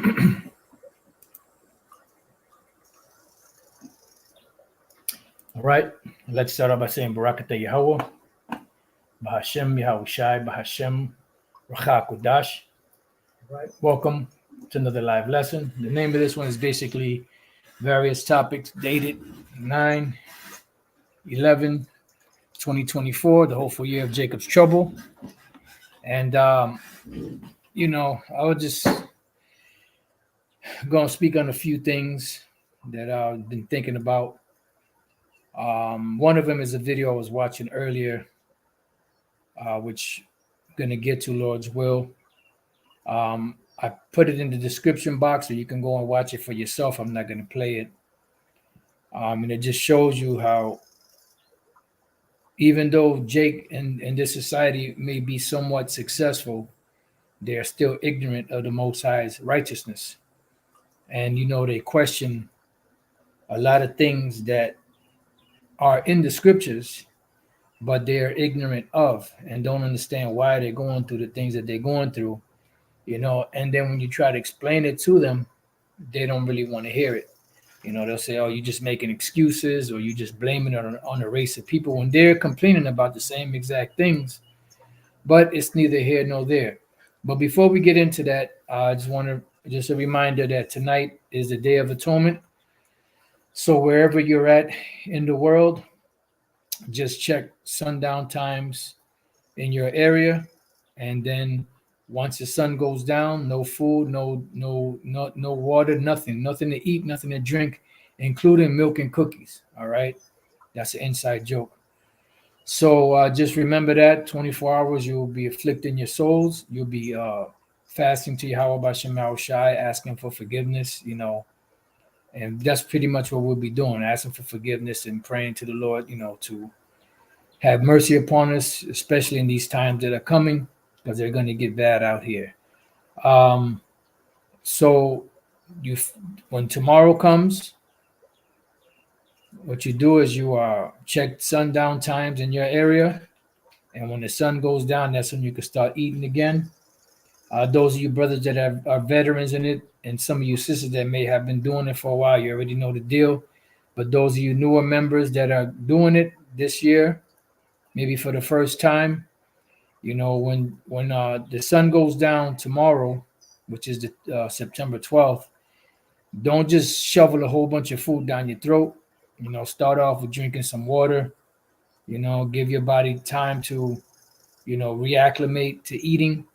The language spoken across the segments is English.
All right, let's start off by saying Barakatah Yahweh, Bahashem Yahushai, Bahashem Racha Kodash. Right, welcome to another live lesson. The name of this one is basically various topics dated 9/11/2024, the hopeful year of Jacob's trouble. And, I was just going to speak on a few things that I've been thinking about. One of them is a video I was watching earlier, which I'm going to get to Lord's will. I put it in the description box so you can go and watch it for yourself. I'm not going to play it. And it just shows you how, even though Jake and this society may be somewhat successful, they are still ignorant of the Most High's righteousness. And, they question a lot of things that are in the scriptures, but they're ignorant of and don't understand why they're going through the things that they're going through, and then when you try to explain it to them, they don't really want to hear it. They'll say, oh, you're just making excuses, or you just blaming it on a race of people when they're complaining about the same exact things, but it's neither here nor there. But before we get into that, I just want to just a reminder that tonight is the Day of Atonement. So wherever you're at in the world, just check sundown times in your area, and then once the sun goes down, no food, no water, nothing to eat, nothing to drink, including milk and cookies. All right, that's an inside joke. So just remember that 24 hours you'll be afflicting your souls. You'll be fasting to Yahweh Bashem Yahushai, asking for forgiveness. And that's pretty much what we'll be doing, asking for forgiveness and praying to the Lord, to have mercy upon us, especially in these times that are coming, because they're going to get bad out here. So when tomorrow comes, what you do is you check sundown times in your area, and when the sun goes down, that's when you can start eating again. Those of you brothers that are veterans in it, and some of you sisters that may have been doing it for a while, you already know the deal. But those of you newer members that are doing it this year, maybe for the first time, when the sun goes down tomorrow, which is the September 12th, don't just shovel a whole bunch of food down your throat. Start off with drinking some water. Give your body time to, reacclimate to eating.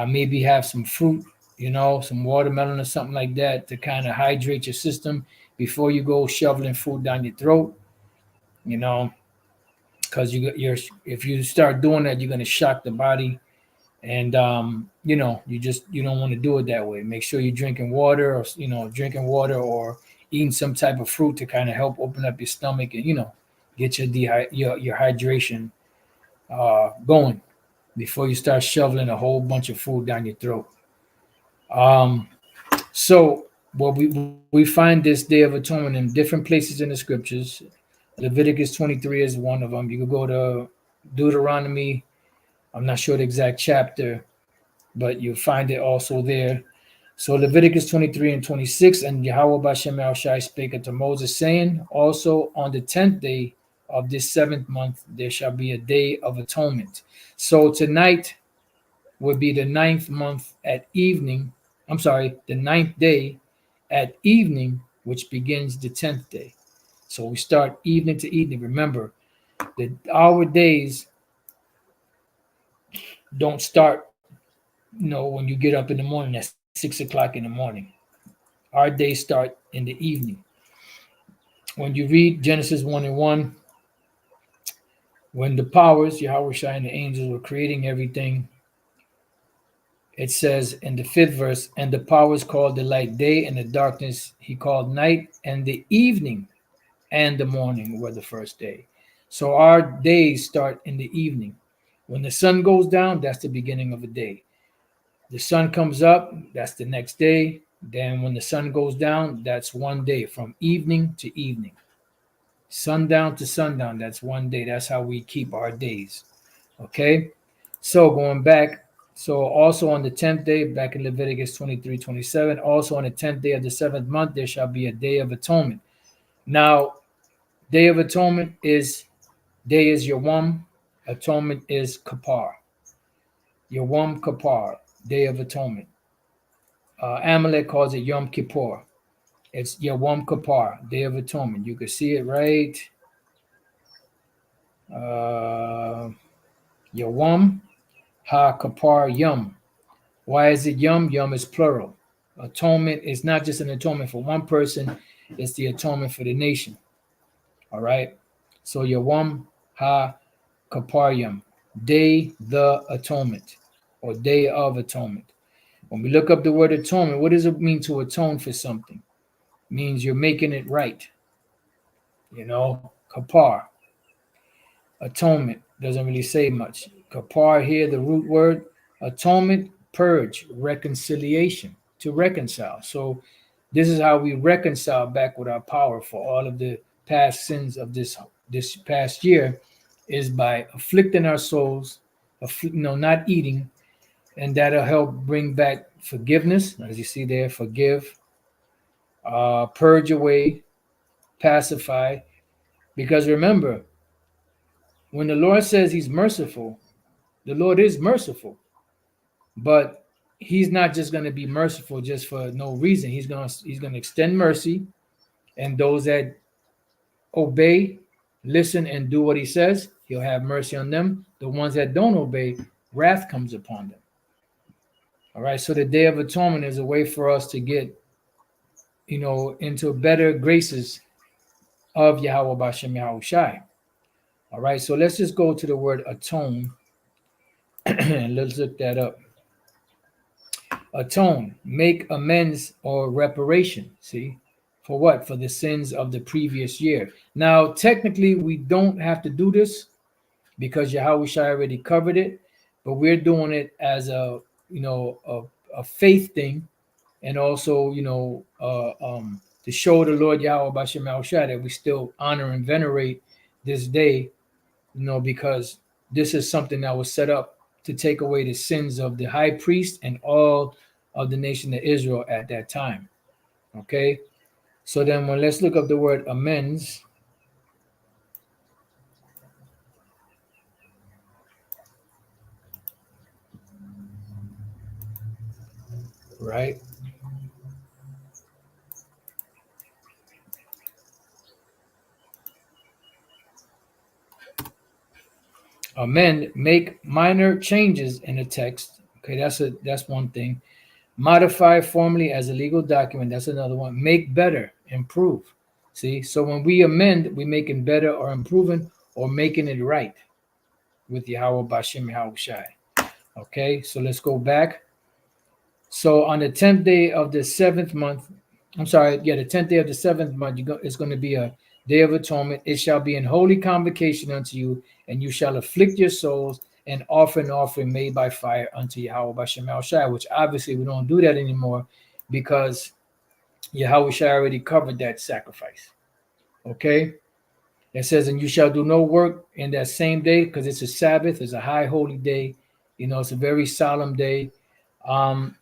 Maybe have some fruit, some watermelon or something like that to kind of hydrate your system before you go shoveling food down your throat. Because if you start doing that, you're going to shock the body, and you don't want to do it that way. Make sure you're drinking water, or eating some type of fruit to kind of help open up your stomach and get your hydration going before you start shoveling a whole bunch of food down your throat. So we find this Day of Atonement in different places in the scriptures. Leviticus 23 is one of them. You could go to Deuteronomy. I'm not sure the exact chapter, but you'll find it also there. So Leviticus 23 and 26, and Yahweh Bashem Yahushai spake unto Moses, saying, also on the 10th day of this 7th month, there shall be a day of atonement. So tonight would be the 9th month at evening. I'm sorry, the 9th day at evening, which begins the 10th day. So we start evening to evening. Remember, our days don't start, when you get up in the morning at 6 o'clock in the morning. Our days start in the evening. When you read Genesis 1:1, when the powers, Yahweh Shai and the angels were creating everything, it says in the 5th verse, and the powers called the light day, and the darkness he called night, and the evening and the morning were the first day. So our days start in the evening. When the sun goes down, that's the beginning of a day. The sun comes up, that's the next day. Then when the sun goes down, that's one day, from evening to evening. Sundown to sundown, that's one day. That's how we keep our days. Okay? So going back So also on the 10th day, back in Leviticus 23:27, also on the 10th day of the 7th month, there shall be a day of atonement. Now, day of atonement is, day is Yawam, atonement is Kapar. Yawam Kapar, day of atonement. Amalek calls it Yom Kippur. It's Yawam Kapar, day of atonement. You can see it right. Yawam Ha Kapar Yom. Why is it Yom? Yom is plural. Atonement is not just an atonement for one person, it's the atonement for the nation. All right. So Yawam Ha Kapar Yom, day the atonement, or day of atonement. When we look up the word atonement, what does it mean to atone for something? It means you're making it right. Kapar, atonement, doesn't really say much. Kapar here, the root word, atonement, purge, reconciliation, to reconcile. So this is how we reconcile back with our power for all of the past sins of this past year, is by afflicting our souls, not eating, and that'll help bring back forgiveness, as you see there, forgive, purge away, pacify. Because remember, when the Lord says He's merciful, the Lord is merciful, but He's not just going to be merciful just for no reason. He's gonna extend mercy, and those that obey, listen, and do what He says, He'll have mercy on them. The ones that don't obey, wrath comes upon them. All right. So the Day of Atonement is a way for us to get, into better graces of Yahweh Bashem Yahushai. All right. So let's just go to the word atone and let's look that up. Atone, make amends or reparation. See, for what? For the sins of the previous year. Now, technically, we don't have to do this because Yahushua already covered it, but we're doing it as a faith thing, and also to show the Lord Yahweh Bashem Yahushua that we still honor and venerate this day, because this is something that was set up to take away the sins of the high priest and all of the nation of Israel at that time. Okay, so then let's look up the word amends. Right. Amend, make minor changes in the text. Okay, that's one thing. Modify formally as a legal document. That's another one. Make better, improve. See, so when we amend, we making better or improving or making it right with Yahweh Bashem Yahushai. Okay, so let's go back. So on the 10th day of the 7th month, the 10th day of the 7th month, it's going to be a day of atonement. It shall be in holy convocation unto you, and you shall afflict your souls and offer an offering made by fire unto Yahweh Bashem Yahushai, which obviously we don't do that anymore because Yahweh already covered that sacrifice. Okay? It says, and you shall do no work in that same day because it's a Sabbath, it's a high holy day. It's a very solemn day.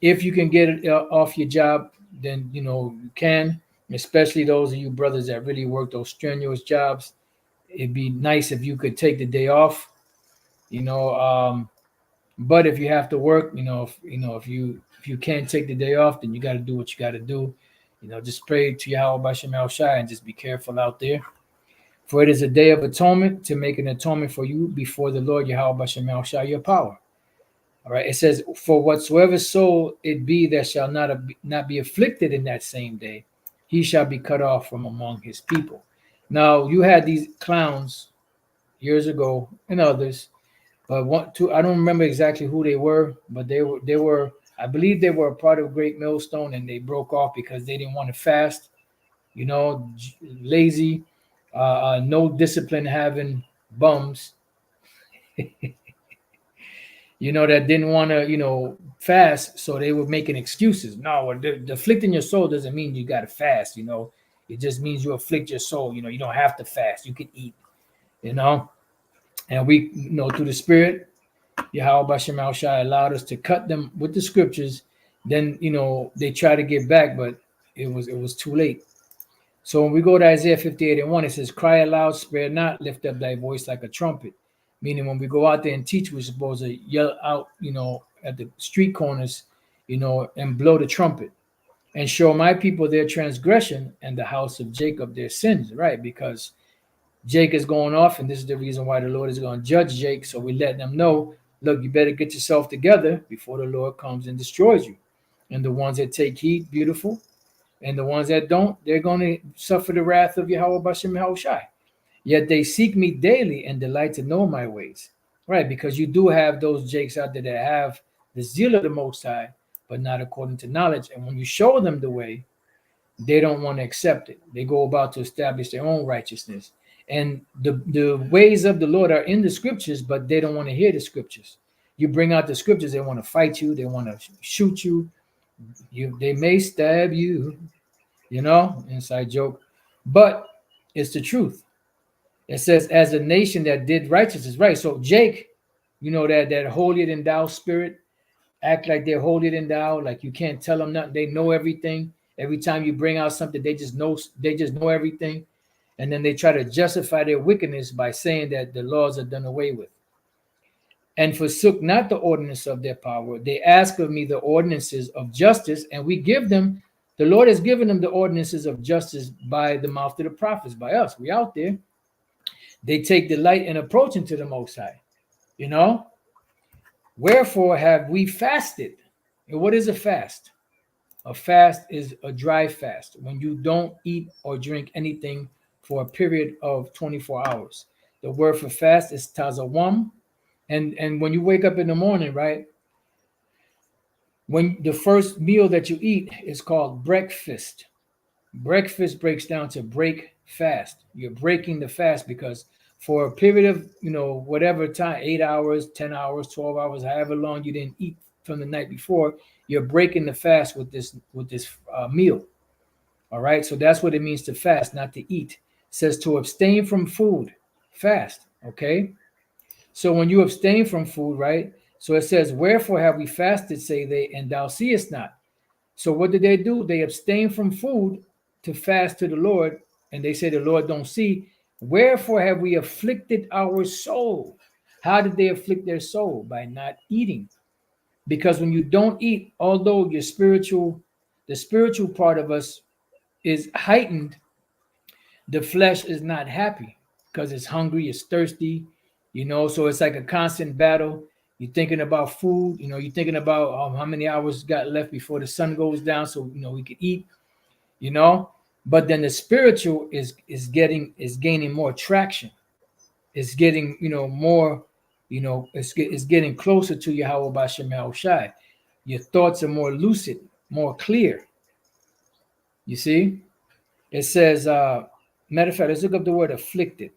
If you can get it off your job, then you can, especially those of you brothers that really work those strenuous jobs. It'd be nice if you could take the day off, but if you have to work, if you can't take the day off, then you got to do what you got to do. Just pray to Yahweh Bashem Yahushai and just be careful out there. For it is a day of atonement to make an atonement for you before the Lord Yahweh Bashem Yahushai your power. All right, it says, for whatsoever soul it be that shall not be afflicted in that same day, he shall be cut off from among his people. Now, you had these clowns years ago and others, but I don't remember exactly who they were, but they were, I believe they were a part of Great Millstone, and they broke off because they didn't want to fast, lazy, no discipline having bums. That didn't want to, fast, so they were making excuses. No, the afflicting your soul doesn't mean you got to fast, it just means you afflict your soul. You don't have to fast, you can eat, and we, through the Spirit, Yahweh Bashem Al Shai allowed us to cut them with the scriptures. Then they try to get back, but it was too late. So when we go to Isaiah 58:1, it says, "Cry aloud, spare not, lift up thy voice like a trumpet." Meaning, when we go out there and teach, we're supposed to yell out, at the street corners, and blow the trumpet and show my people their transgression and the house of Jacob their sins, right? Because Jake is going off, and this is the reason why the Lord is going to judge Jake. So we let them know, look, you better get yourself together before the Lord comes and destroys you. And the ones that take heed, beautiful. And the ones that don't, they're going to suffer the wrath of Yahweh Bashem Yahushai. Yet they seek me daily and delight to know my ways. Right? Because you do have those Jakes out there that have the zeal of the Most High, but not according to knowledge. And when you show them the way, they don't want to accept it. They go about to establish their own righteousness. And the ways of the Lord are in the scriptures, but they don't want to hear the scriptures. You bring out the scriptures, they want to fight you, they want to shoot you. They may stab you, inside joke. But it's the truth. It says, as a nation that did righteousness, right? So Jake, that holier than thou spirit, act like they're holier than thou, like you can't tell them nothing. They know everything. Every time you bring out something, they just know everything. And then they try to justify their wickedness by saying that the laws are done away with. And forsook not the ordinance of their power. They ask of me the ordinances of justice, and we give them. The Lord has given them the ordinances of justice by the mouth of the prophets, by us. We out there. They take delight in approaching to the Most High. Wherefore have we fasted? And what is a fast? A fast is a dry fast, when you don't eat or drink anything for a period of 24 hours. The word for fast is tazawam. And when you wake up in the morning, right, when the first meal that you eat is called breakfast. Breakfast breaks down to break fast. You're breaking the fast because for a period of, whatever time, 8 hours, 10 hours, 12 hours, however long you didn't eat from the night before, you're breaking the fast with this meal. All right. So that's what it means to fast, not to eat. It says to abstain from food, fast. Okay. So when you abstain from food, right? So it says, wherefore have we fasted, say they, and thou seest not. So what did they do? They abstain from food to fast to the Lord, and they say the Lord don't see. Wherefore have we afflicted our soul? How did they afflict their soul? By not eating. Because when you don't eat, although the spiritual part of us is heightened, the flesh is not happy because it's hungry, it's thirsty, so it's like a constant battle. You're thinking about food, you're thinking about how many hours got left before the sun goes down so we could eat, but then the spiritual is gaining more traction. It's getting more, it's getting closer to Yahweh Bashem Yahushai. Your thoughts are more lucid, more clear. You see, it says, matter of fact, let's look up the word afflicted.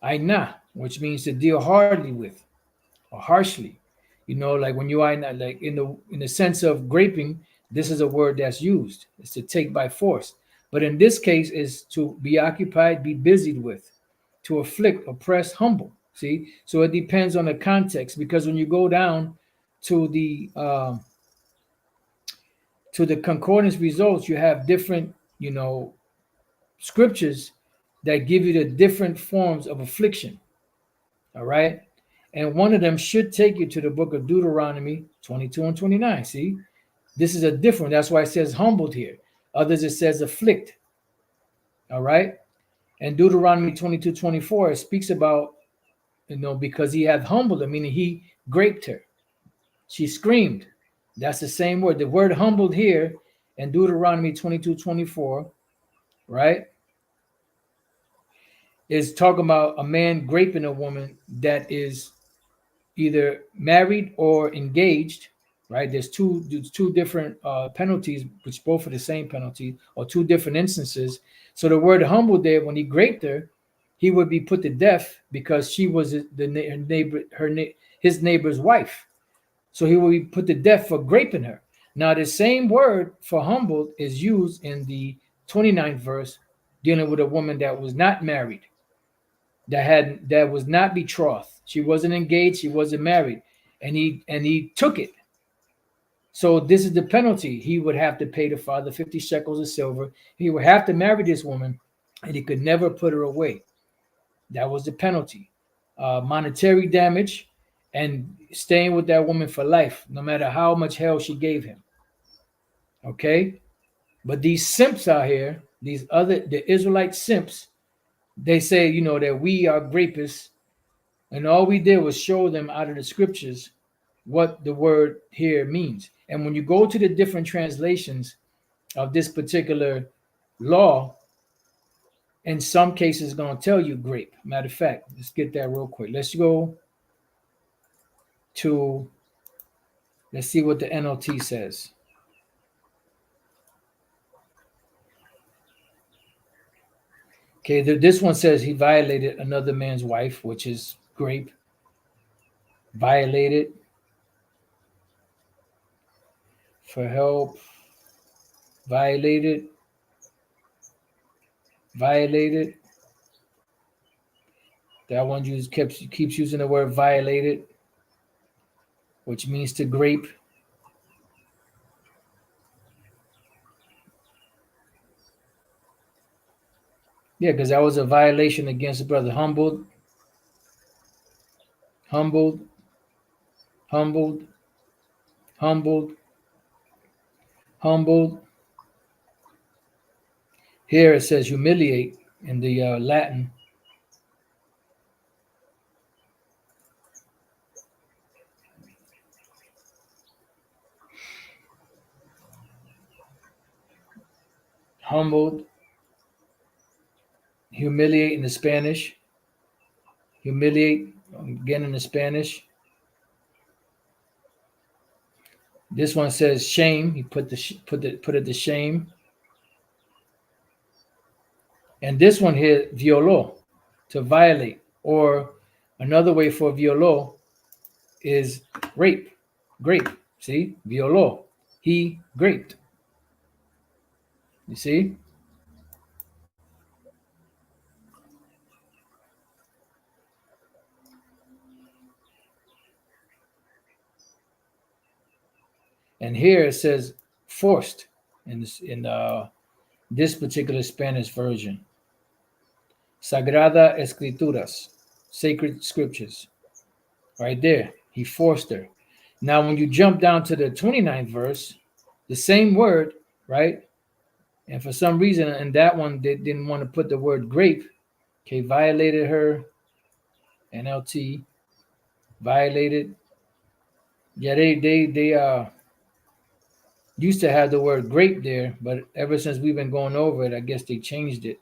Aina, which means to deal hardly with or harshly. Like when you are like in the sense of graping, this is a word that's used. It's to take by force. But in this case is to be occupied, be busied with, to afflict, oppress, humble. See? So it depends on the context, because when you go down to the concordance results, you have different, scriptures that give you the different forms of affliction. All right. And one of them should take you to the book of Deuteronomy 22 and 29. See, this is a different, that's why it says humbled here. Others, it says afflict. All right. And Deuteronomy 22:24, it speaks about, because he hath humbled her, meaning he graped her. She screamed. That's the same word. The word humbled here in Deuteronomy 22:24, right, is talking about a man graping a woman that is either married or engaged, right? There's two different penalties, which both are the same penalty, or two different instances. So the word humbled there, when he graped her, he would be put to death because she was his neighbor's wife. So he will be put to death for graping her. Now, the same word for humbled is used in the 29th verse, dealing with a woman that was not married, that was not betrothed. She wasn't engaged, she wasn't married, and he took it. So this is the penalty. He would have to pay the father 50 shekels of silver. He would have to marry this woman, and he could never put her away. That was the penalty. Monetary damage and staying with that woman for life, no matter how much hell she gave him. Okay? But these simps out here, the Israelite simps, they say, that we are rapists, and all we did was show them out of the scriptures what the word here means. And when you go to the different translations of this particular law, in some cases, it's going to tell you grape. Matter of fact, let's get that real quick. Let's go to, let's see what the NLT says. Okay, this one says he violated another man's wife, which is grape. Violated. For help. Violated. Violated. That one keeps using the word violated, which means to grape. Yeah, because that was a violation against the brother. Humbled. Humbled. Humbled. Humbled. Humbled. Here it says humiliate in the Latin. Humbled. Humiliate in the Spanish. Humiliate again in the Spanish. This one says shame. He put it to shame. And this one here, violó, to violate. Or another way for violó is rape. Grape. See? Violó. He graped. You see? And here it says forced in this particular Spanish version. Sagrada Escrituras, sacred scriptures. Right there. He forced her. Now, when you jump down to the 29th verse, the same word, right? And for some reason, in that one, they didn't want to put the word grape. Okay, violated her. NLT. Violated. Yeah, they used to have the word grape there, but ever since we've been going over it, I guess they changed it.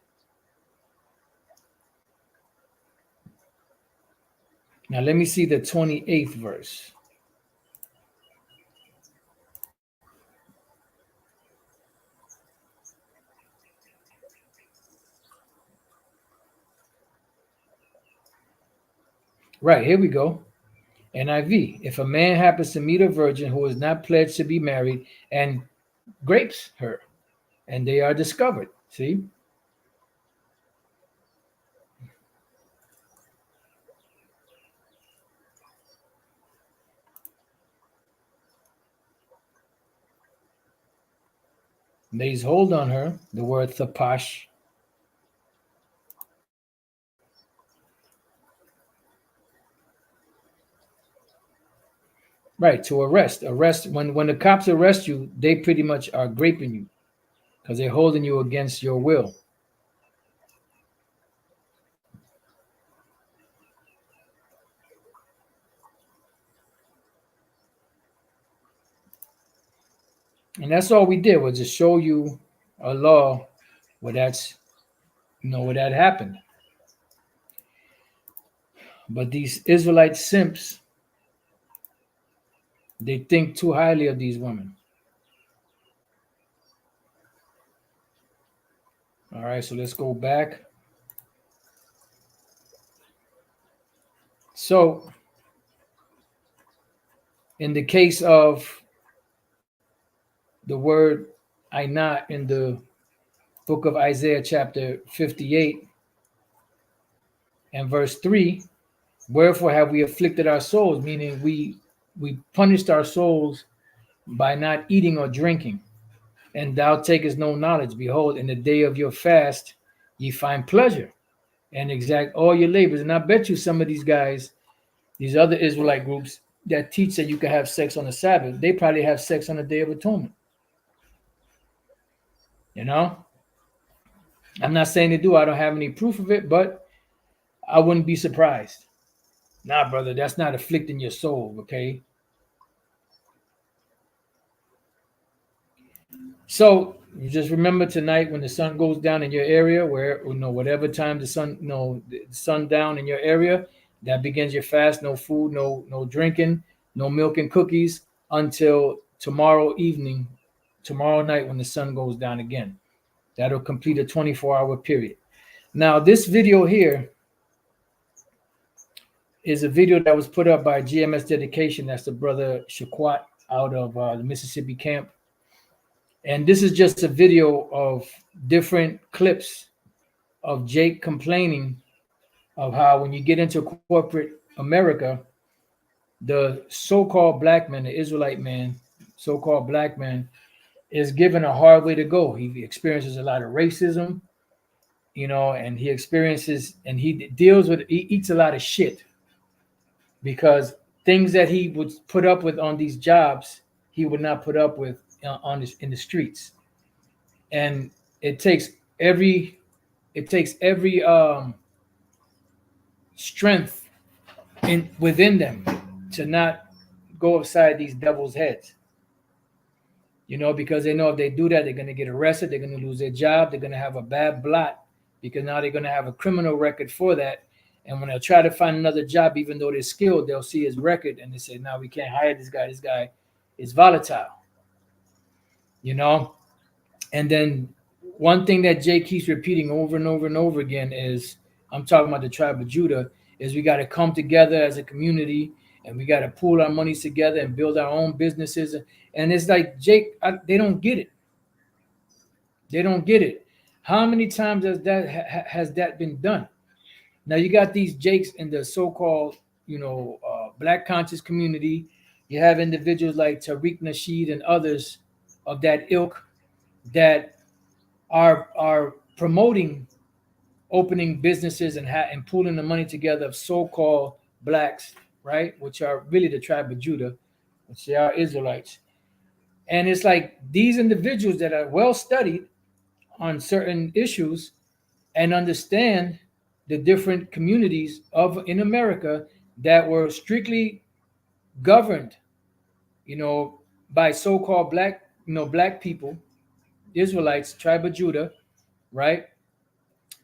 Now let me see the 28th verse. Right, here we go. NIV. If a man happens to meet a virgin who is not pledged to be married and grapes her, and they are discovered. See? Lays hold on her, the word thapash. Right, to arrest. Arrest, when the cops arrest you, they pretty much are graping you because they're holding you against your will. And that's all we did was just show you a law where where that happened. But these Israelite simps, they think too highly of these women. All right, so let's go back. So, in the case of the word Ainah in the book of Isaiah, chapter 58, And verse 3, wherefore have we afflicted our souls, meaning we punished our souls by not eating or drinking. And thou takest no knowledge. Behold, in the day of your fast, ye find pleasure and exact all your labors. And I bet you some of these guys, these other Israelite groups that teach that you can have sex on the Sabbath, they probably have sex on the Day of Atonement. You know, I'm not saying they do. I don't have any proof of it, but I wouldn't be surprised. Nah, brother, that's not afflicting your soul, okay? So you just remember tonight when the sun goes down in your area, where whatever time the sun, the sun down in your area, that begins your fast. No food, no drinking, no milk and cookies until tomorrow evening, tomorrow night when the sun goes down again. That'll complete a 24-hour period. Now, this video here is a video that was put up by GMS Dedication. That's the brother Shaquat out of the Mississippi camp. And this is just a video of different clips of Jake complaining of how when you get into corporate America, the so-called black man, the Israelite man, so-called black man, is given a hard way to go. He experiences a lot of racism, and he eats a lot of shit because things that he would put up with on these jobs, he would not put up with in the streets. And it takes every strength within them to not go upside these devils' heads. Because they know if they do that, they're going to get arrested, they're going to lose their job, they're going to have a bad blot, because now they're going to have a criminal record for that. And when they'll try to find another job, even though they're skilled, they'll see his record and they say, no, we can't hire this guy. This guy is volatile. And then one thing that Jay keeps repeating over and over and over again is, I'm talking about the tribe of Judah, is we got to come together as a community and we got to pool our monies together and build our own businesses. And it's like, Jake, they don't get it. They don't get it. How many times has that been done? Now you got these Jakes in the so-called, black conscious community. You have individuals like Tariq Nasheed and others of that ilk that are promoting opening businesses and pooling the money together of so-called blacks, right? Which are really the tribe of Judah, which they are Israelites. And it's like these individuals that are well studied on certain issues and understand the different communities in America that were strictly governed, by so-called black people, Israelites, tribe of Judah, right?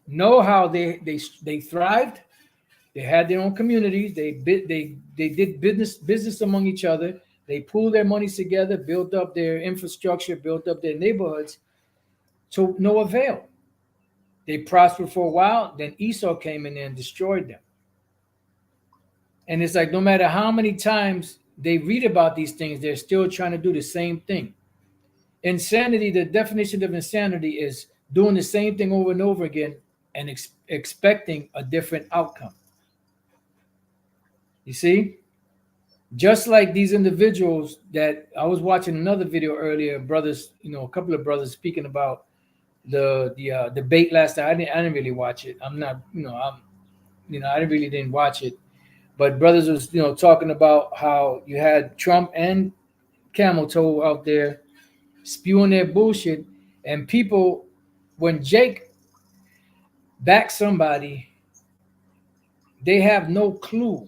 Know how they thrived. They had their own communities. They did business among each other. They pooled their monies together, built up their infrastructure, built up their neighborhoods to no avail. They prospered for a while. Then Esau came in there and destroyed them. And it's like no matter how many times they read about these things, they're still trying to do the same thing. Insanity, the definition of insanity is doing the same thing over and over again and expecting a different outcome. You see? Just like these individuals that I was watching another video earlier, brothers, a couple of brothers speaking about the debate last night. I didn't really watch it. I'm not, I really didn't watch it. But brothers was, talking about how you had Trump and Camel Toe out there spewing their bullshit, and people, when Jake backs somebody, they have no clue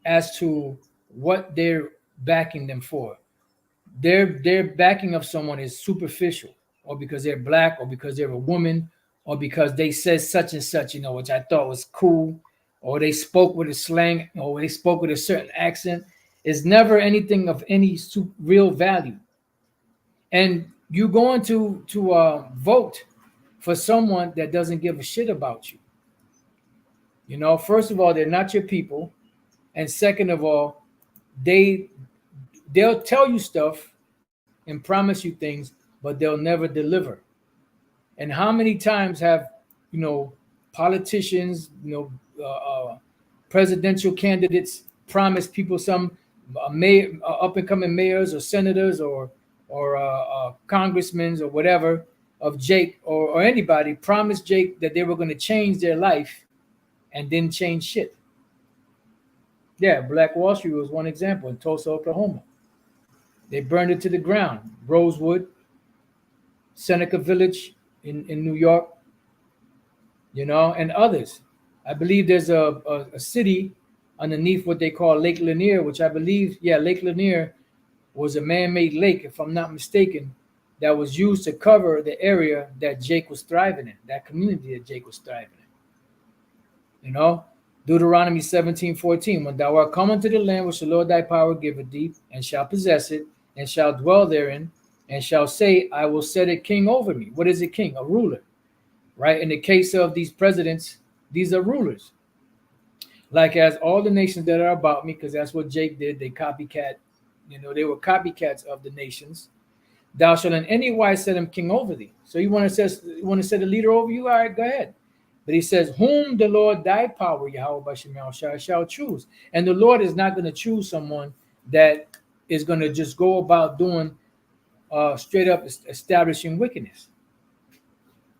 as to what they're backing them for. Their backing of someone is superficial, or because they're black, or because they're a woman, or because they said such and such, which I thought was cool, or they spoke with a slang, or they spoke with a certain accent. It's never anything of any real value. And you're going to vote for someone that doesn't give a shit about you. First of all, they're not your people. And second of all, they'll tell you stuff and promise you things, but they'll never deliver. And how many times have, politicians, presidential candidates promise people some up and coming mayors or senators or congressmen or whatever of Jake or anybody promised Jake that they were going to change their life and didn't change shit. Yeah, Black Wall Street was one example in Tulsa, Oklahoma. They burned it to the ground. Rosewood, Seneca Village in New York, and others. I believe there's a city underneath what they call Lake Lanier, which I believe, Lake Lanier was a man-made lake, if I'm not mistaken, that was used to cover the area that Jake was thriving in, that community that Jake was thriving in. Deuteronomy 17:14, when thou art come unto the land which the Lord thy power giveth thee, and shall possess it, and shall dwell therein, and shall say, I will set a king over me. What is a king? A ruler, right? In the case of these presidents, these are rulers. Like as all the nations that are about me, because that's what Jake did, they copycat, they were copycats of the nations. Thou shalt in any wise set him king over thee. So you want to set a leader over you? All right, go ahead. But he says, whom the Lord thy power, Yahweh shall choose. And the Lord is not going to choose someone that is going to just go about doing straight up establishing wickedness.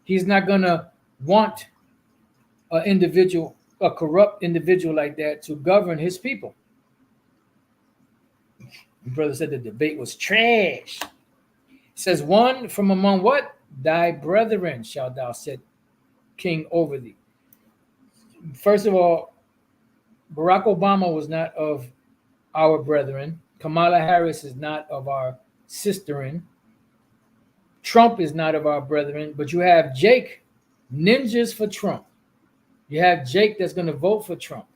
He's not going to want a corrupt individual like that to govern his people. My brother said the debate was trash. It says, one from among what? Thy brethren shalt thou set king over thee. First of all, Barack Obama was not of our brethren. Kamala Harris is not of our sisterin. Trump is not of our brethren. But you have Jake, ninjas for Trump. You have Jake that's going to vote for Trump.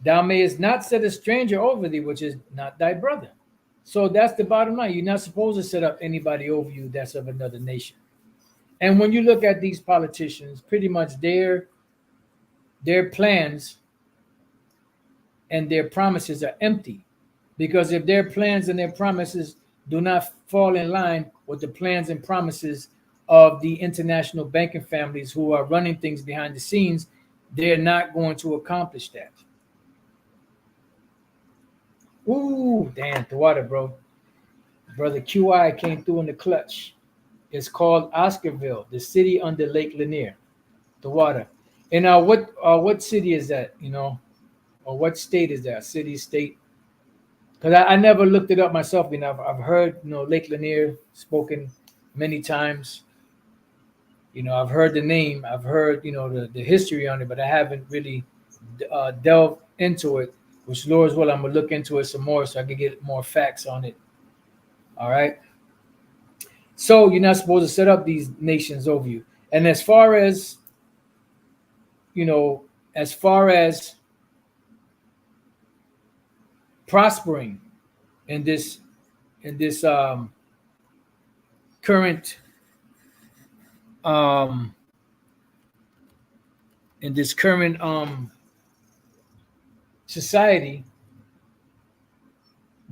Thou mayest not set a stranger over thee, which is not thy brother. So that's the bottom line. You're not supposed to set up anybody over you that's of another nation. And when you look at these politicians, pretty much their plans and their promises are empty. Because if their plans and their promises do not fall in line with the plans and promises of the international banking families who are running things behind the scenes, they're not going to accomplish that. Ooh, damn, the water, bro. Brother QI came through in the clutch. It's called Oscarville, the city under Lake Lanier. The water. And what city is that, or what state is that? City, state? Because I never looked it up myself. I've heard, Lake Lanier spoken many times. I've heard the name. I've heard, the history on it, but I haven't really delved into it. Which, Lord's will, I'm going to look into it some more so I can get more facts on it. All right. So you're not supposed to set up these nations over you. And as far as prospering in this current society,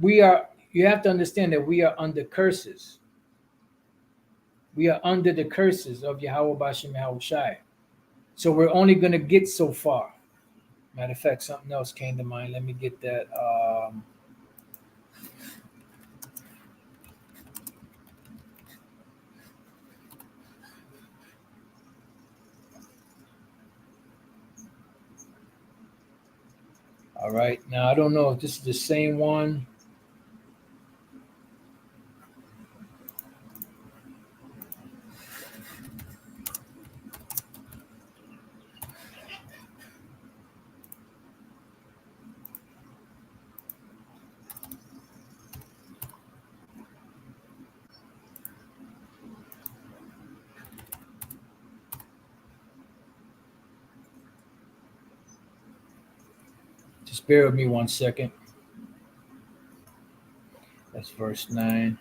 you have to understand that we are under curses. We are under the curses of Yahweh Bashim Yahushai. So we're only going to get so far. Matter of fact, something else came to mind. Let me get that. All right. Now, I don't know if this is the same one. Just bear with me 1 second. That's verse 9.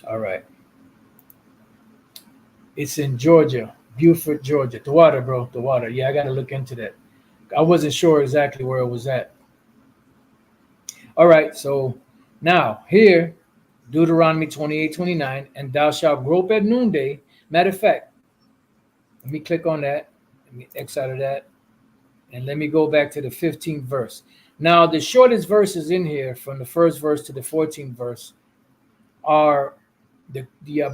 All right. It's in Georgia, Beaufort, Georgia. The water, bro. The water. Yeah, I got to look into that. I wasn't sure exactly where it was at. All right. So now here, Deuteronomy 28:29, and thou shalt grope at noonday. Matter of fact, let me click on that. Let me X out of that. And let me go back to the 15th verse. Now, the shortest verses in here, from the first verse to the 14th verse, are the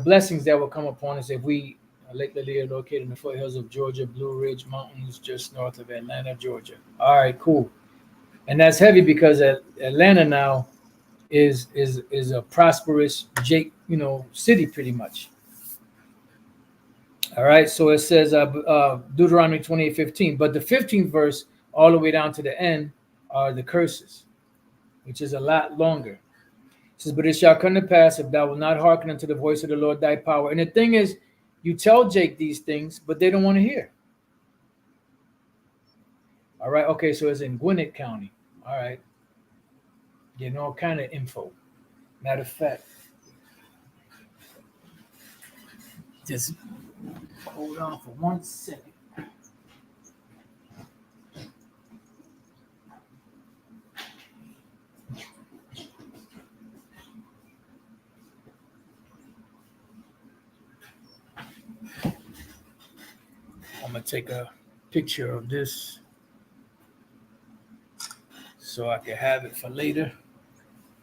blessings that will come upon us if we Lake Lanier, located in the foothills of Georgia, Blue Ridge Mountains, just north of Atlanta, Georgia. All right, cool. And that's heavy because Atlanta now is a prosperous city pretty much. All right, so it says Deuteronomy 28:15, but the 15th verse all the way down to the end are the curses, which is a lot longer. It says, but it shall come to pass if thou wilt not hearken unto the voice of the Lord thy power. And the thing is, you tell Jake these things, but they don't want to hear. All right, okay, so it's in Gwinnett County. All right, getting all kind of info. Matter of fact, just hold on for 1 second. I'm gonna take a picture of this so I can have it for later.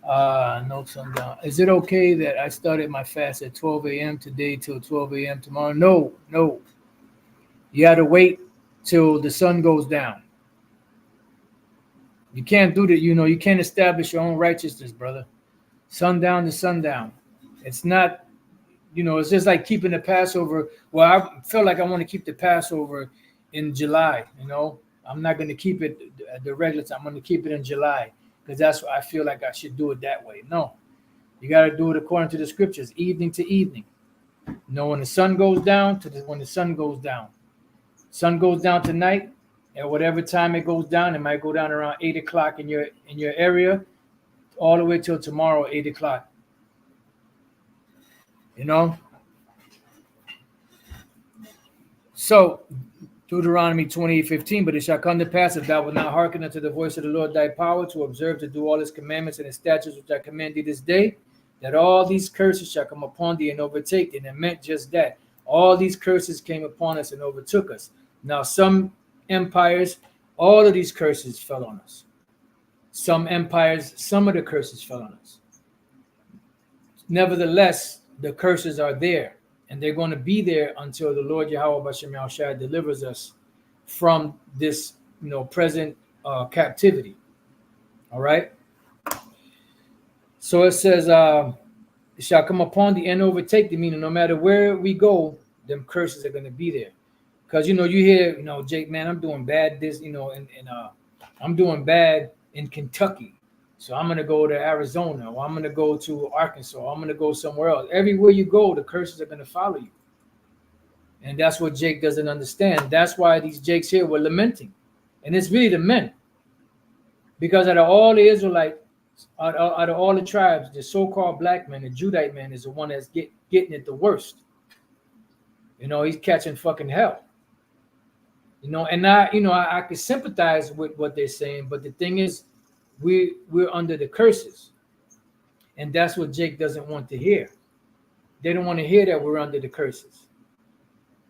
Notes on down. Is it okay that I started my fast at 12 a.m. today till 12 a.m. tomorrow? No. You got to wait till the sun goes down. You can't do that. You can't establish your own righteousness, brother. Sundown to sundown. It's not, it's just like keeping the Passover. Well, I feel like I want to keep the Passover in July. I'm not going to keep it at the regular time. I'm going to keep it in July because that's what I feel like I should do it that way. No, you got to do it according to the scriptures, evening to evening. When the sun goes down when the sun goes down. Sun goes down tonight, at whatever time it goes down. It might go down around 8 o'clock in your area, all the way till tomorrow, 8 o'clock. So Deuteronomy 28:15, but it shall come to pass if thou wilt not hearken unto the voice of the Lord thy power to observe to do all his commandments and his statutes which I command thee this day, that all these curses shall come upon thee and overtake thee. And it meant just that. All these curses came upon us and overtook us. Now, some empires, all of these curses fell on us. Some empires, some of the curses fell on us. Nevertheless, the curses are there. And they're going to be there until the Lord Yahweh Bashem Yahushua delivers us from this, present captivity. All right. So it says, it shall come upon thee and overtake thee, meaning no matter where we go, them curses are going to be there. Because, you hear, Jake, man, I'm doing bad I'm doing bad in Kentucky. So I'm going to go to Arizona, or I'm going to go to Arkansas, or I'm going to go somewhere else. Everywhere you go, the curses are going to follow you. And that's what Jake doesn't understand. That's why these Jakes here were lamenting. And it's really the men. Because out of all the Israelites, out of all the tribes, the so-called black man, the Judite man, is the one that's getting it the worst. He's catching fucking hell. And I can sympathize with what they're saying, but the thing is, we're under the curses, and that's what Jake doesn't want to hear. They don't want to hear that we're under the curses.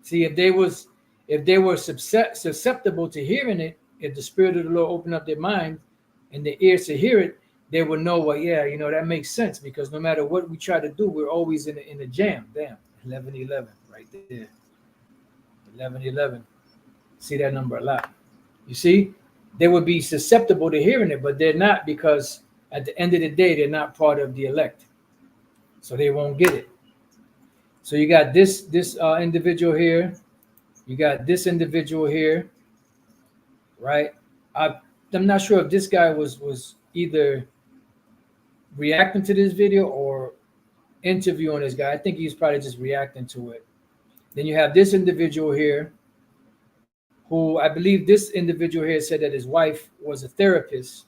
See, if they were susceptible to hearing it, if the Spirit of the Lord opened up their mind and their ears to hear it, they would know, well, yeah, that makes sense, because no matter what we try to do, we're always in a jam. Damn, 11:11 right there. 11:11. See that number a lot. You see? They would be susceptible to hearing it, but they're not, because at the end of the day, they're not part of the elect. So they won't get it. So you got this individual here. You got this individual here, right? I'm not sure if this guy was either reacting to this video or interviewing this guy. I think he was probably just reacting to it. Then you have this individual here, who I believe this individual here said that his wife was a therapist,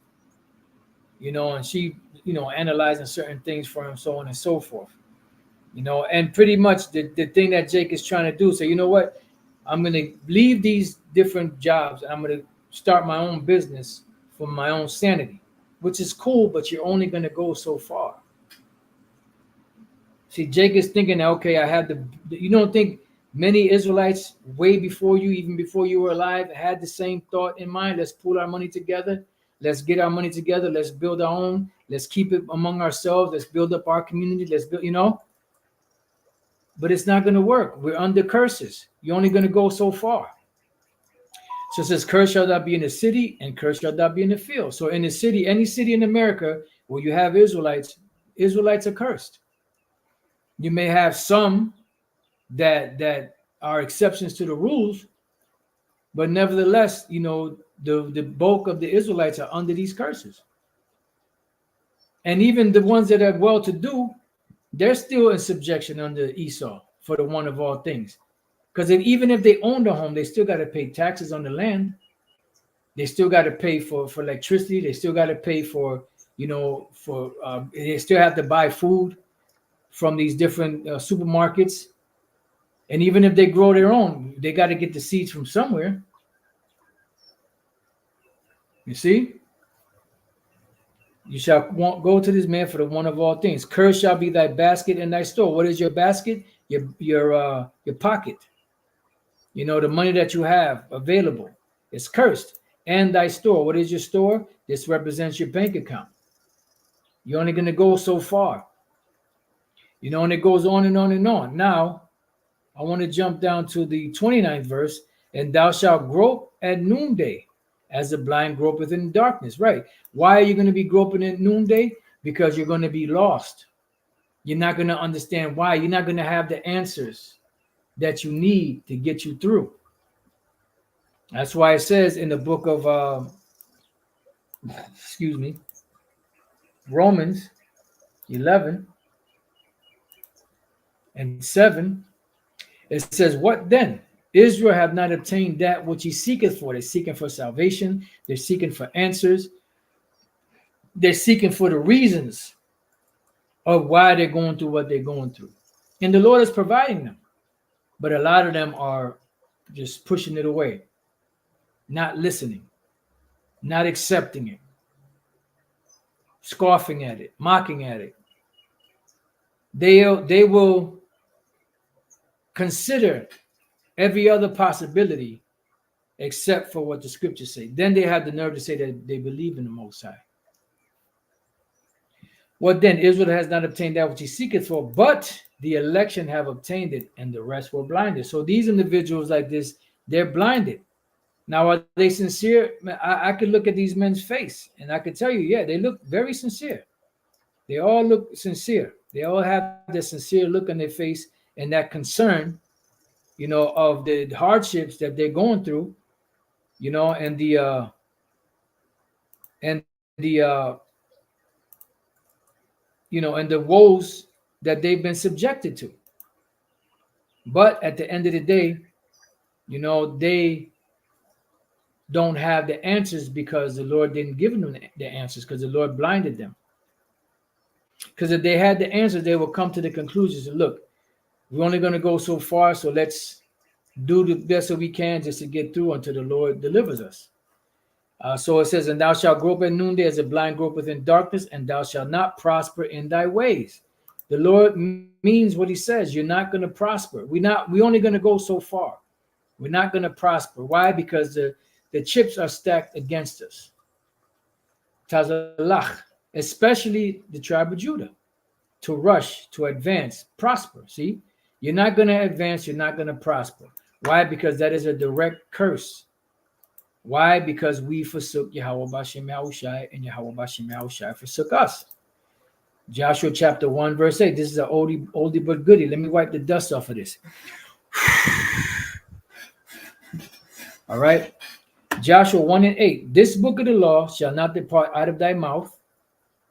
and she, analyzing certain things for him, so on and so forth. And pretty much the thing that Jake is trying to do. So you know what? I'm going to leave these different jobs and I'm going to start my own business for my own sanity, which is cool, but you're only going to go so far. See, Jake is thinking, okay, I had you don't think many Israelites way before you, even before you were alive, had the same thought in mind? Let's pool our money together. Let's get our money together. Let's build our own. Let's keep it among ourselves. Let's build up our community. Let's build. But it's not going to work. We're under curses. You're only going to go so far. So it says, curse shall not be in the city, and curse shall not be in the field. So in the city, any city in America where you have Israelites are cursed. You may have some that are exceptions to the rules, but nevertheless, the bulk of the Israelites are under these curses. And even the ones that are well-to-do, they're still in subjection under Esau for the one of all things. Because even if they own the home, they still got to pay taxes on the land. They still got to pay for electricity. They still got to pay for they still have to buy food from these different supermarkets. And even if they grow their own, they got to get the seeds from somewhere. You see? You shall go to this man for the one of all things. Cursed shall be thy basket and thy store. What is your basket? Your pocket. The money that you have available is cursed. And thy store. What is your store? This represents your bank account. You're only going to go so far. And it goes on and on and on. Now, I want to jump down to the 29th verse. And thou shalt grope at noonday, as the blind gropeth in darkness. Right. Why are you going to be groping at noonday? Because you're going to be lost. You're not going to understand why. You're not going to have the answers that you need to get you through. That's why it says in the book of Romans 11 and 7, it says, what then? Israel have not obtained that which he seeketh for. They're seeking for salvation. They're seeking for answers. They're seeking for the reasons of why they're going through what they're going through. And the Lord is providing them. But a lot of them are just pushing it away, not listening, not accepting it, scoffing at it, mocking at it. They will consider every other possibility except for what the scriptures say. Then they have the nerve to say that they believe in the Most High. What then? Israel has not obtained that which he seeketh for, but the election have obtained it, and the rest were blinded. So these individuals like this, they're blinded. Now, are they sincere? I could look at these men's face, and I could tell you, yeah, they look very sincere. They all look sincere. They all have this sincere look on their face and that concern, of the hardships that they're going through, and the woes that they've been subjected to. But at the end of the day, they don't have the answers because the Lord didn't give them the answers, because the Lord blinded them. Because if they had the answers, they will come to the conclusions and look, we're only going to go so far, so let's do the best that we can just to get through until the Lord delivers us. So it says, and thou shalt grope at noonday as a blind gropeth in darkness, and thou shalt not prosper in thy ways. The Lord means what he says. You're not going to prosper. We're only going to go so far. We're not going to prosper. Why? Because the chips are stacked against us. Tazalach, especially the tribe of Judah, to rush, to advance, prosper. See, you're not going to advance. You're not going to prosper. Why? Because that is a direct curse. Why? Because we forsook Yahweh Bashem Yahushai, and Yahweh Bashem Yahushai forsook us. Joshua chapter 1, verse 8. This is an oldie but goodie. Let me wipe the dust off of this. All right. Joshua 1 and 8. This book of the law shall not depart out of thy mouth,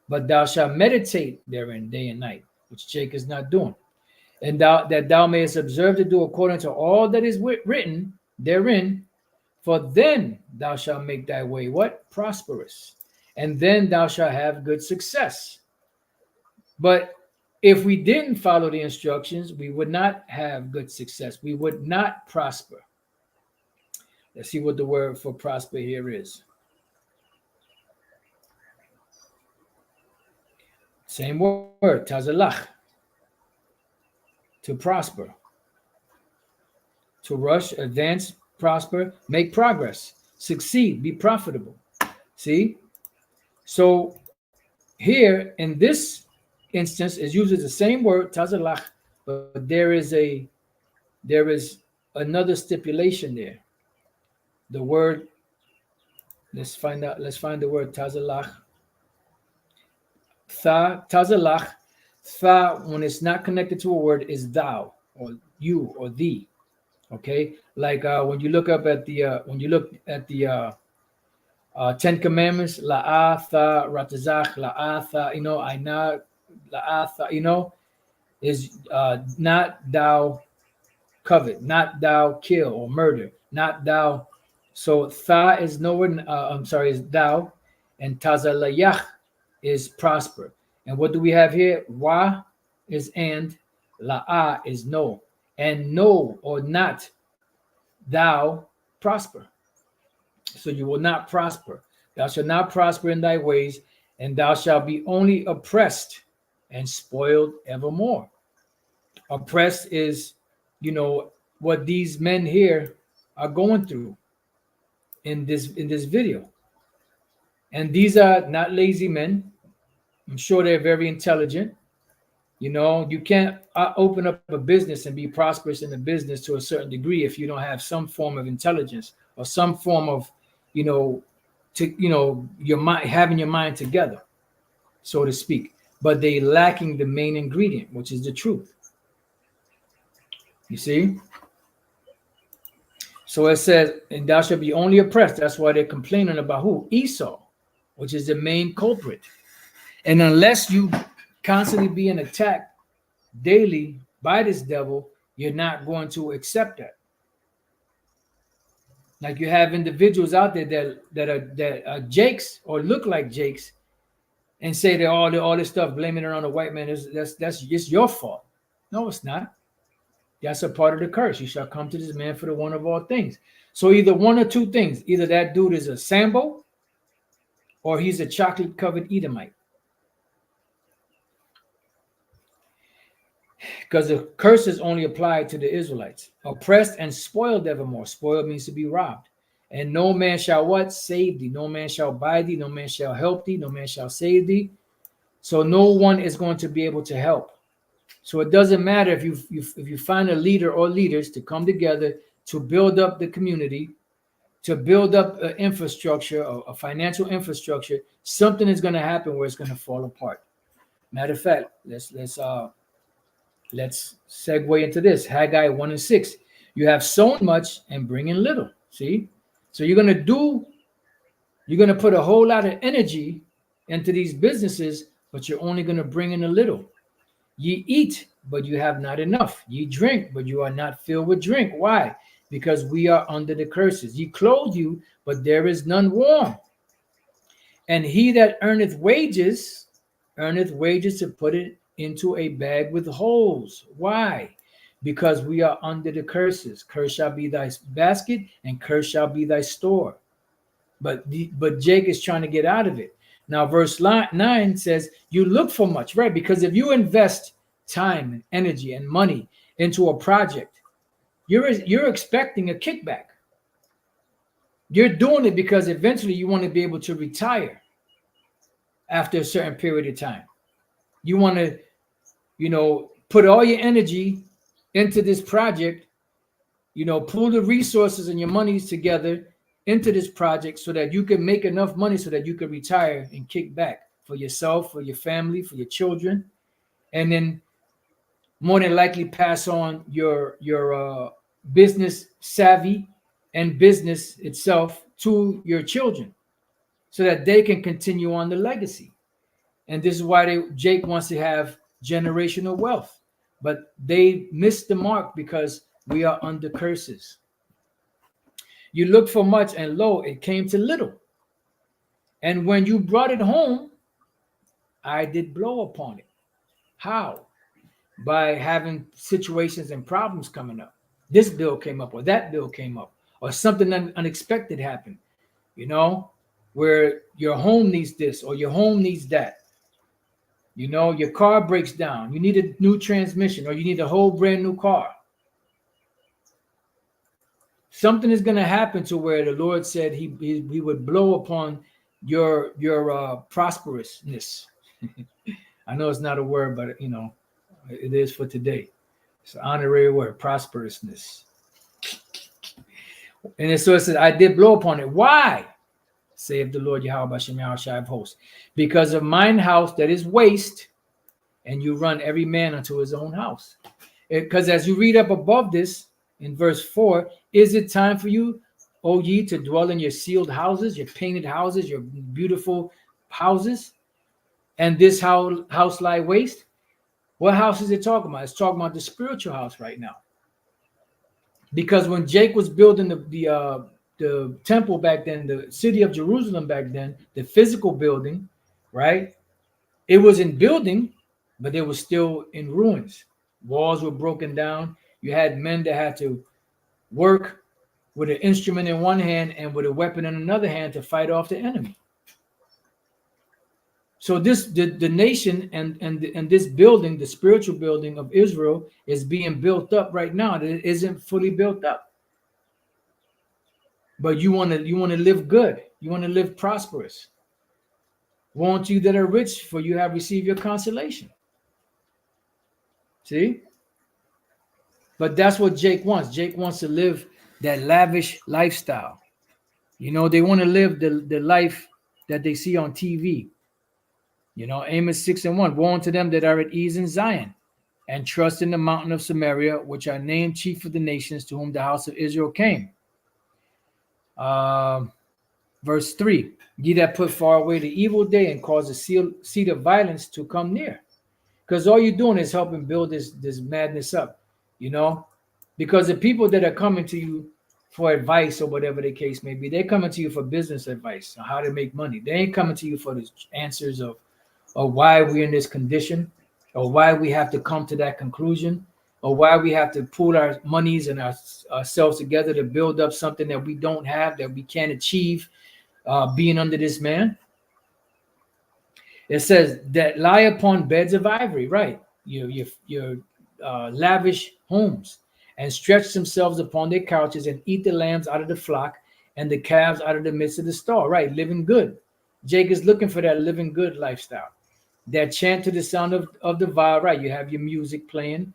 but thou shalt meditate therein day and night, which Jake is not doing. And that thou mayest observe to do according to all that is written therein, for then thou shalt make thy way what? Prosperous. And then thou shalt have good success. But If we didn't follow the instructions, we would not have good success. We would not prosper. Let's see what the word for prosper here is. Same word, tazalach. To prosper. To rush, advance, prosper, make progress, succeed, be profitable. See? So here in this instance, it uses the same word, tazalach, but there is another stipulation there. The word, let's find the word tazalach. Tazalach, tha, when it's not connected to a word, is thou or you or thee. Okay, like when you look at the Ten Commandments, la'atha ratazach, la'atha, aina, la'atha, is not thou covet, not thou kill or murder, not thou. So tha is nowhere. Is thou, and tazalayach is prosper. And what do we have here? Wa is and, la'a is no, and no or not thou prosper. So you will not prosper. Thou shalt not prosper in thy ways, and thou shalt be only oppressed and spoiled evermore. Oppressed is, what these men here are going through in this video. And these are not lazy men. I'm sure they're very intelligent. You can't open up a business and be prosperous in the business to a certain degree if you don't have some form of intelligence or some form of, your mind, having your mind together, so to speak. But they lacking the main ingredient, which is the truth. You see? So it says, and thou shalt be only oppressed. That's why they're complaining about who? Esau, which is the main culprit. And unless you constantly being attacked daily by this devil, you're not going to accept that. Like you have individuals out there that are Jakes or look like Jakes and say that all this stuff, blaming it on the white man, that's just your fault. No, it's not. That's a part of the curse. You shall come to this man for the one of all things. So either one or two things. Either that dude is a Sambo or he's a chocolate-covered Edomite. Because the curse is only applied to the Israelites. Oppressed and spoiled evermore. Spoiled means to be robbed. And no man shall what? Save thee. No man shall buy thee. No man shall help thee. No man shall save thee. So no one is going to be able to help. So it doesn't matter if you find a leader or leaders to come together to build up the community, to build up an infrastructure, a financial infrastructure. Something is going to happen where it's going to fall apart. Matter of fact, let's segue into this. Haggai 1:6. You have sown much and bring in little. See? So you're going to put a whole lot of energy into these businesses, but you're only going to bring in a little. Ye eat, but you have not enough. Ye drink, but you are not filled with drink. Why? Because we are under the curses. Ye clothe you, but there is none warm. And he that earneth wages to put it into a bag with holes. Why? Because we are under the curses. Curse shall be thy basket, and curse shall be thy store. But Jake is trying to get out of it. Now, verse 9 says, you look for much, right? Because if you invest time and energy and money into a project, you're expecting a kickback. You're doing it because eventually you want to be able to retire after a certain period of time. You want to, put all your energy into this project, pool the resources and your monies together into this project so that you can make enough money so that you can retire and kick back for yourself, for your family, for your children, and then more than likely pass on your business savvy and business itself to your children so that they can continue on the legacy. And this is why Jake wants to have generational wealth, but they missed the mark because we are under curses. You look for much, and lo, it came to little. And when you brought it home, I did blow upon it. How? by having situations and problems coming up. This bill came up, or that bill came up, or something unexpected happened, you know, where your home needs this or your home needs that. You know, your car breaks down. You need a new transmission or you need a whole brand new car. Something is going to happen to where the Lord said he would blow upon your prosperousness. I know it's not a word, but you know, it is for today. It's an honorary word, prosperousness. And so it says, I did blow upon it. Why? Saith the Lord Yahweh Shem Yahushua of hosts. Because of mine house that is waste, and you run every man unto his own house. Because as you read up above this in verse 4, is it time for you, O ye, to dwell in your sealed houses, your painted houses, your beautiful houses, and this house lie waste? What house is it talking about? It's talking about the spiritual house right now. Because when Jake was building the temple back then, the city of Jerusalem back then, the physical building, right? It was in building, but it was still in ruins. Walls were broken down. You had men that had to work with an instrument in one hand and with a weapon in another hand to fight off the enemy. So the nation and this building, the spiritual building of Israel, is being built up right now. It isn't fully built up. But you want to live good. You want to live prosperous. Won't you that are rich, for you have received your consolation. See? But that's what Jake wants. Jake wants to live that lavish lifestyle. You know, they want to live the life that they see on TV. You know, Amos 6:1. Woe unto them that are at ease in Zion, and trust in the mountain of Samaria, which are named chief of the nations, to whom the house of Israel came. Verse 3. Ye that put far away the evil day and cause the seed of violence to come near. Because all you're doing is helping build this madness up, you know? Because the people that are coming to you for advice or whatever the case may be, they're coming to you for business advice on how to make money. They ain't coming to you for the answers of why we're in this condition, or why we have to come to that conclusion, or why we have to pull our monies and ourselves together to build up something that we don't have, that we can't achieve being under this man. It says that lie upon beds of ivory, right? Your lavish homes, and stretch themselves upon their couches and eat the lambs out of the flock and the calves out of the midst of the stall, right? Living good. Jake is looking for that living good lifestyle. That chant to the sound of the viol, right? You have your music playing,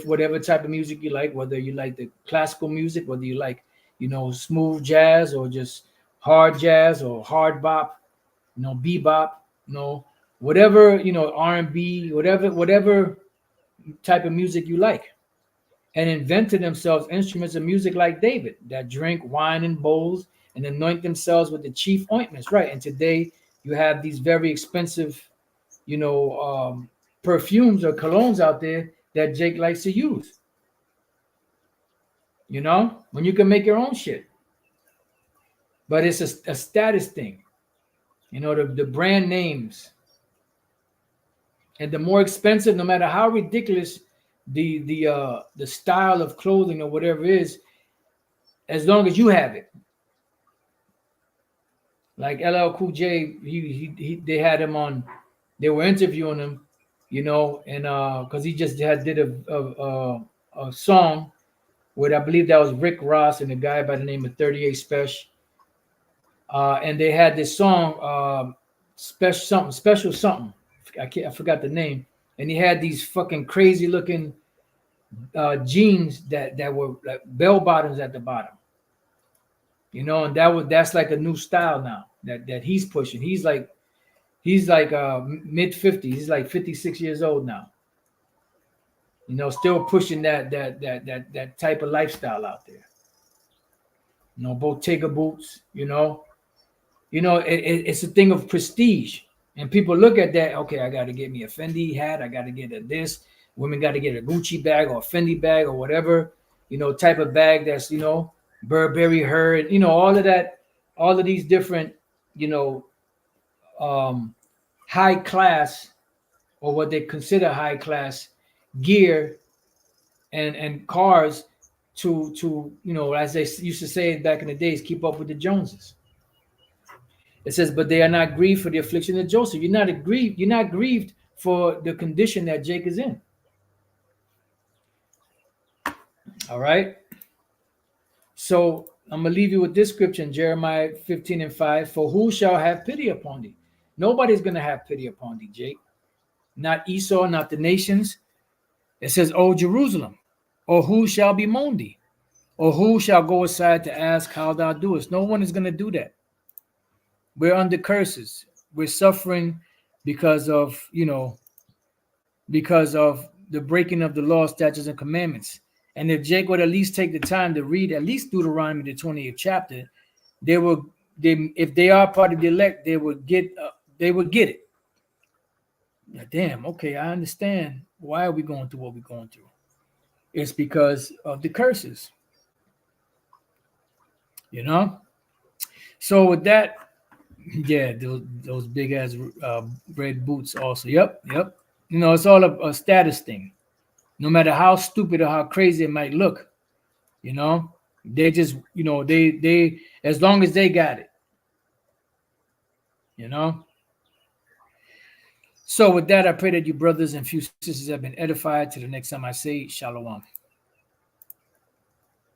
whatever type of music you like, whether you like the classical music, whether you like, you know, smooth jazz or just hard jazz or hard bop, you know, bebop, you know, whatever, you know, R&B, whatever type of music you like. And invent to themselves instruments of music like David, that drink wine in bowls and anoint themselves with the chief ointments, right? And today you have these very expensive, you know, perfumes or colognes out there that Jake likes to use. You know, when you can make your own shit. But it's a status thing. You know, the brand names. And the more expensive, no matter how ridiculous the style of clothing or whatever is, as long as you have it. Like LL Cool J, they had him on. They were interviewing him, you know, and because he just did a song with, I believe that was Rick Ross and a guy by the name of 38 Special, and they had this song, special something. I forgot the name, and he had these fucking crazy looking jeans that were like bell bottoms at the bottom, you know, and that's like a new style now that he's pushing. He's like mid 50s. He's like 56 years old now. You know, still pushing that type of lifestyle out there. You know, Bottega boots. You know, it's a thing of prestige, and people look at that. Okay, I got to get me a Fendi hat. I got to get a this. Women got to get a Gucci bag or a Fendi bag or whatever, you know, type of bag that's, you know, Burberry her, and you know, all of that, all of these different, you know, high class, or what they consider high class, gear and cars to as they used to say back in the days, keep up with the Joneses. It says, but they are not grieved for the affliction of Joseph. You're not grieved for the condition that Jake is in. All right. So I'm gonna leave you with this scripture in Jeremiah 15:5. For who shall have pity upon thee? Nobody's gonna have pity upon thee, Jake. Not Esau, not the nations. It says, O Jerusalem, or who shall bemoan thee? Or who shall go aside to ask how thou doest? No one is gonna do that. We're under curses. We're suffering because of, because of the breaking of the law, statutes, and commandments. And if Jake would at least take the time to read at least Deuteronomy, the 20th chapter, if they are part of the elect, they would get it. Damn, okay, I understand. Why are we going through what we're going through? It's because of the curses. So with that, yeah, those big ass red boots also. Yep. It's all a status thing. No matter how stupid or how crazy it might look, they just, they as long as they got it, So with that, I pray that you brothers and few sisters have been edified. To the next time I say, Shalom.